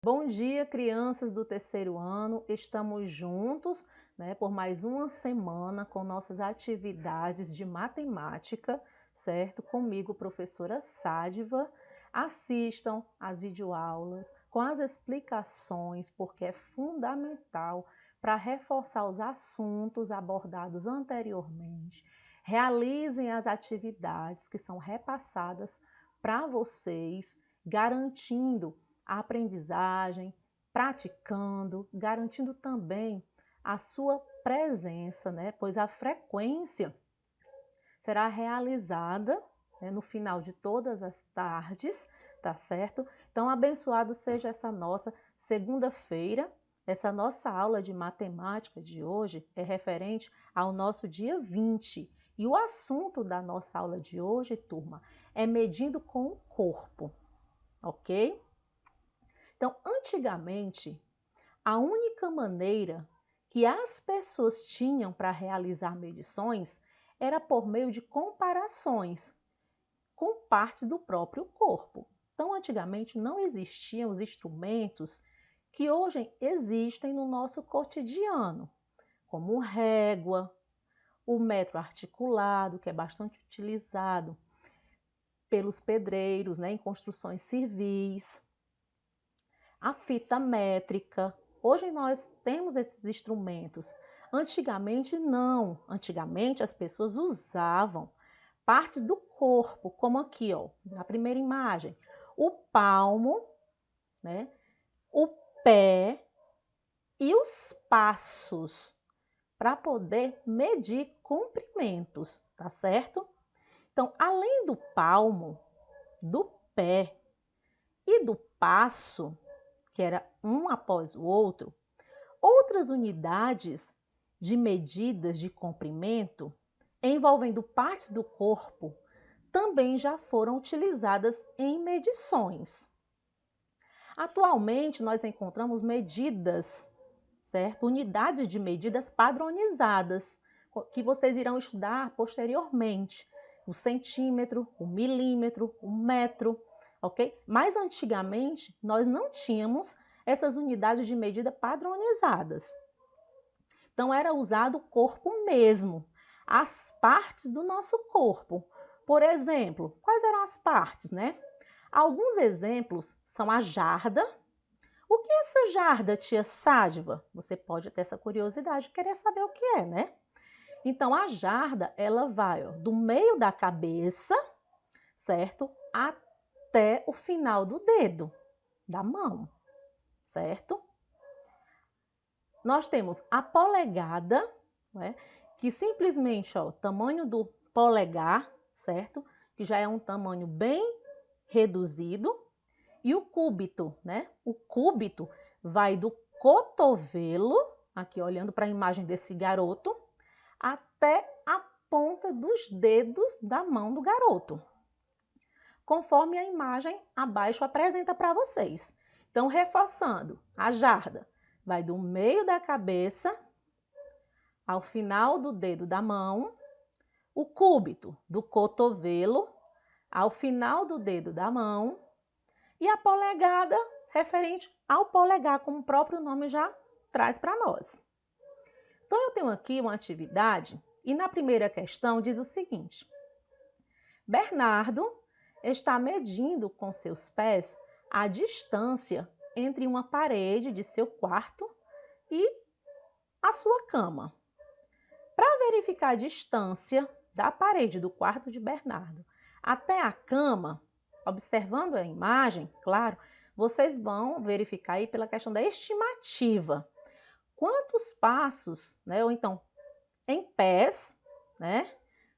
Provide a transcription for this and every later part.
Bom dia, crianças do terceiro ano. Estamos juntos, por mais uma semana com nossas atividades de matemática, certo? Comigo, professora Sádiva. Assistam às videoaulas com as explicações, porque é fundamental para reforçar os assuntos abordados anteriormente. Realizem as atividades que são repassadas para vocês, garantindo a aprendizagem, praticando, garantindo também a sua presença, pois a frequência será realizada, no final de todas as tardes, tá certo? Então, abençoado seja essa nossa segunda-feira. Essa nossa aula de matemática de hoje é referente ao nosso dia 20. E o assunto da nossa aula de hoje, turma, é medindo com o corpo, ok? Então, antigamente, a única maneira que as pessoas tinham para realizar medições era por meio de comparações com partes do próprio corpo. Então, antigamente não existiam os instrumentos que hoje existem no nosso cotidiano, como régua, o metro articulado, que é bastante utilizado pelos pedreiros, em construções civis, a fita métrica. Hoje nós temos esses instrumentos. Antigamente não. Antigamente as pessoas usavam partes do corpo, como aqui, ó, na primeira imagem, o palmo, o pé e os passos para poder medir comprimentos, tá certo? Então, além do palmo, do pé e do passo, que era um após o outro, outras unidades de medidas de comprimento envolvendo partes do corpo também já foram utilizadas em medições. Atualmente, nós encontramos medidas, certo? Unidades de medidas padronizadas, que vocês irão estudar posteriormente. O centímetro, o milímetro, o metro, ok? Mas antigamente, nós não tínhamos essas unidades de medida padronizadas. Então, era usado o corpo mesmo, as partes do nosso corpo. Por exemplo, quais eram as partes, Alguns exemplos são a jarda. O que é essa jarda, tia Sádiva? Você pode ter essa curiosidade, querer saber o que é, Então, a jarda, ela vai do meio da cabeça, certo? Até o final do dedo da mão, certo? Nós temos a polegada, que simplesmente, o tamanho do polegar, certo? Que já é um tamanho bem reduzido. E o cúbito, O cúbito vai do cotovelo, aqui olhando para a imagem desse garoto, até a ponta dos dedos da mão do garoto, conforme a imagem abaixo apresenta para vocês. Então, reforçando, a jarda vai do meio da cabeça ao final do dedo da mão, o cúbito do cotovelo ao final do dedo da mão e a polegada referente ao polegar, como o próprio nome já traz para nós. Então, eu tenho aqui uma atividade e na primeira questão diz o seguinte: Bernardo está medindo com seus pés a distância entre uma parede de seu quarto e a sua cama. Para verificar a distância da parede do quarto de Bernardo até a cama, observando a imagem, claro, vocês vão verificar aí pela questão da estimativa. Quantos passos, ou então em pés,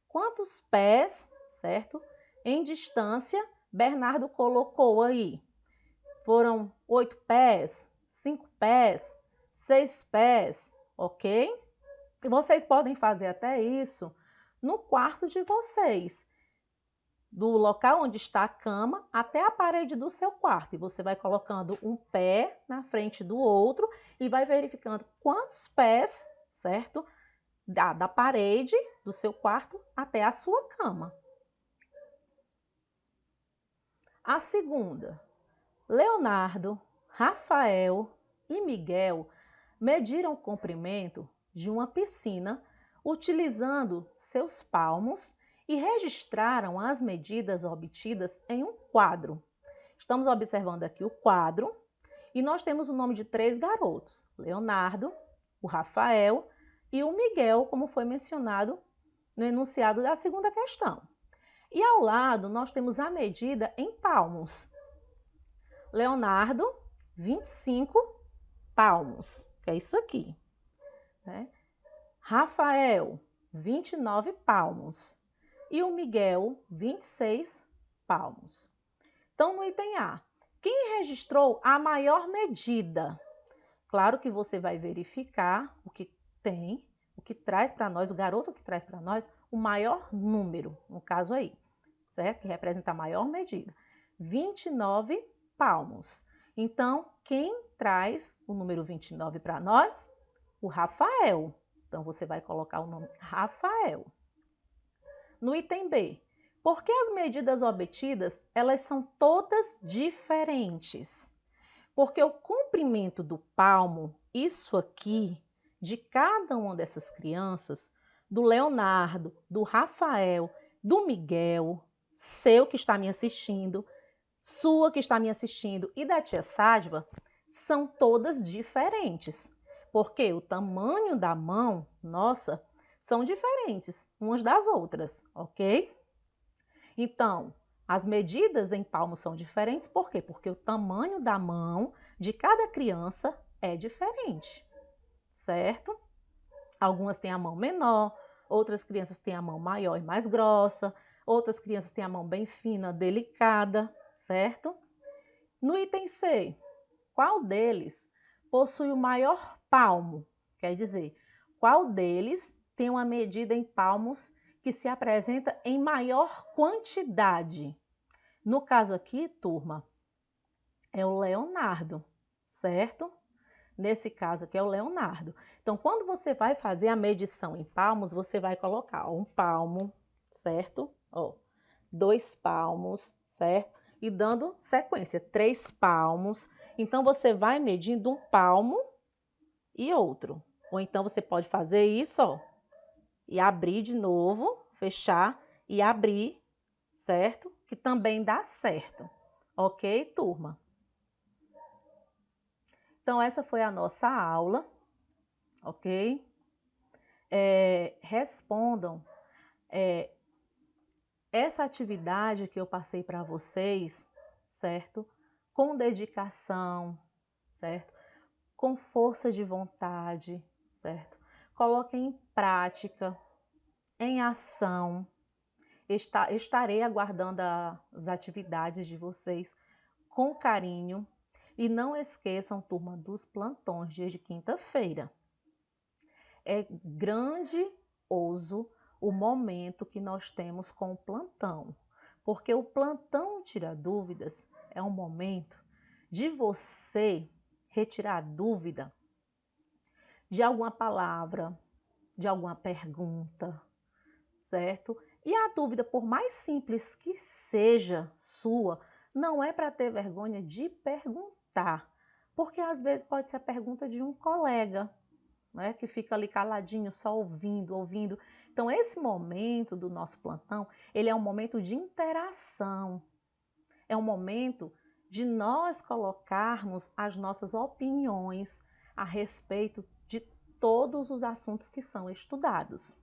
Quantos pés, certo? Em distância, Bernardo colocou aí. Foram 8 pés, 5 pés, 6 pés, ok? E vocês podem fazer até isso no quarto de vocês, do local onde está a cama até a parede do seu quarto. E você vai colocando um pé na frente do outro e vai verificando quantos pés, certo? Da parede do seu quarto até a sua cama. A segunda, Leonardo, Rafael e Miguel mediram o comprimento de uma piscina utilizando seus palmos e registraram as medidas obtidas em um quadro. Estamos observando aqui o quadro e nós temos o nome de 3 garotos, Leonardo, o Rafael e o Miguel, como foi mencionado no enunciado da segunda questão. E ao lado nós temos a medida em palmos. Leonardo, 25 palmos, que é isso aqui, né? Rafael, 29 palmos. E o Miguel, 26 palmos. Então, no item A, quem registrou a maior medida? Claro que você vai verificar o que tem, o que traz para nós, o garoto que traz para nós o maior número, no caso aí, certo? Que representa a maior medida. 29 palmos. Então, quem traz o número 29 para nós? O Rafael. Então, você vai colocar o nome Rafael. No item B, por que as medidas obtidas, elas são todas diferentes? Porque o comprimento do palmo, isso aqui, de cada uma dessas crianças, do Leonardo, do Rafael, do Miguel, seu que está me assistindo, sua que está me assistindo e da tia Sádva, são todas diferentes. Porque o tamanho da mão, nossa, são diferentes umas das outras, ok? Então, as medidas em palmos são diferentes, por quê? Porque o tamanho da mão de cada criança é diferente, certo? Algumas têm a mão menor, outras crianças têm a mão maior e mais grossa, outras crianças têm a mão bem fina, delicada, certo? No item C, qual deles possui o maior palmo? Quer dizer, qual deles tem uma medida em palmos que se apresenta em maior quantidade? No caso aqui, turma, é o Leonardo, certo? Nesse caso aqui é o Leonardo. Então, quando você vai fazer a medição em palmos, você vai colocar um palmo, certo? Ó, 2 palmos, certo? E dando sequência, 3 palmos. Então, você vai medindo um palmo e outro. Ou então, você pode fazer isso, ó, e abrir de novo, fechar e abrir, certo? Que também dá certo. Ok, turma? Então, essa foi a nossa aula, ok? Respondam essa atividade que eu passei para vocês, certo? Com dedicação, certo? Com força de vontade, certo? Coloquem em prática, em ação. Estarei aguardando as atividades de vocês com carinho. E não esqueçam, turma, dos plantões, dia de quinta-feira. É grandioso o momento que nós temos com o plantão, porque o plantão Tira Dúvidas é um momento de você retirar a dúvida de alguma palavra, de alguma pergunta, certo? E a dúvida, por mais simples que seja sua, não é para ter vergonha de perguntar, porque às vezes pode ser a pergunta de um colega, né, que fica ali caladinho, só ouvindo. Então, esse momento do nosso plantão, ele é um momento de interação, é um momento de nós colocarmos as nossas opiniões a respeito de todos os assuntos que são estudados.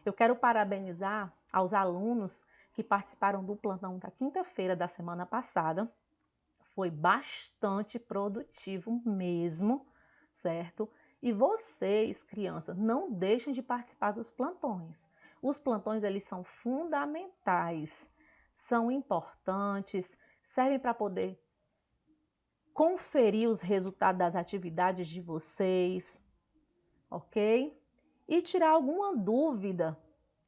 Eu quero parabenizar aos alunos que participaram do plantão da quinta-feira da semana passada. Foi bastante produtivo mesmo, certo? E vocês, crianças, não deixem de participar dos plantões. Os plantões, eles são fundamentais, são importantes, servem para poder conferir os resultados das atividades de vocês, ok? E tirar alguma dúvida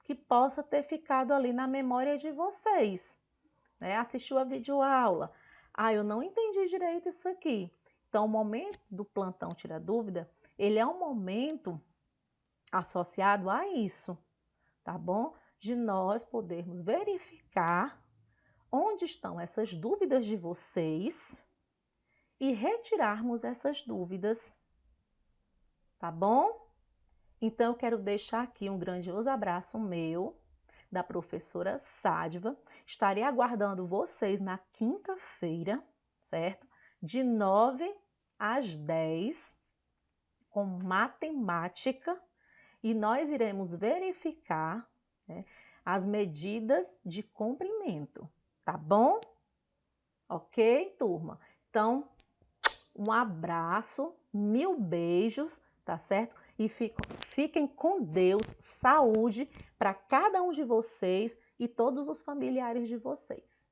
que possa ter ficado ali na memória de vocês, né? Assistiu a videoaula. Eu não entendi direito isso aqui. Então, o momento do plantão Tira Dúvida, ele é um momento associado a isso, tá bom? De nós podermos verificar onde estão essas dúvidas de vocês e retirarmos essas dúvidas, tá bom? Então, eu quero deixar aqui um grandioso abraço meu, da professora Sádva. Estarei aguardando vocês na quinta-feira, certo? De 9 às 10, com matemática, e nós iremos verificar, né, as medidas de comprimento, tá bom? Ok, turma? Então, um abraço, mil beijos, tá certo? E fiquem com Deus, saúde para cada um de vocês e todos os familiares de vocês.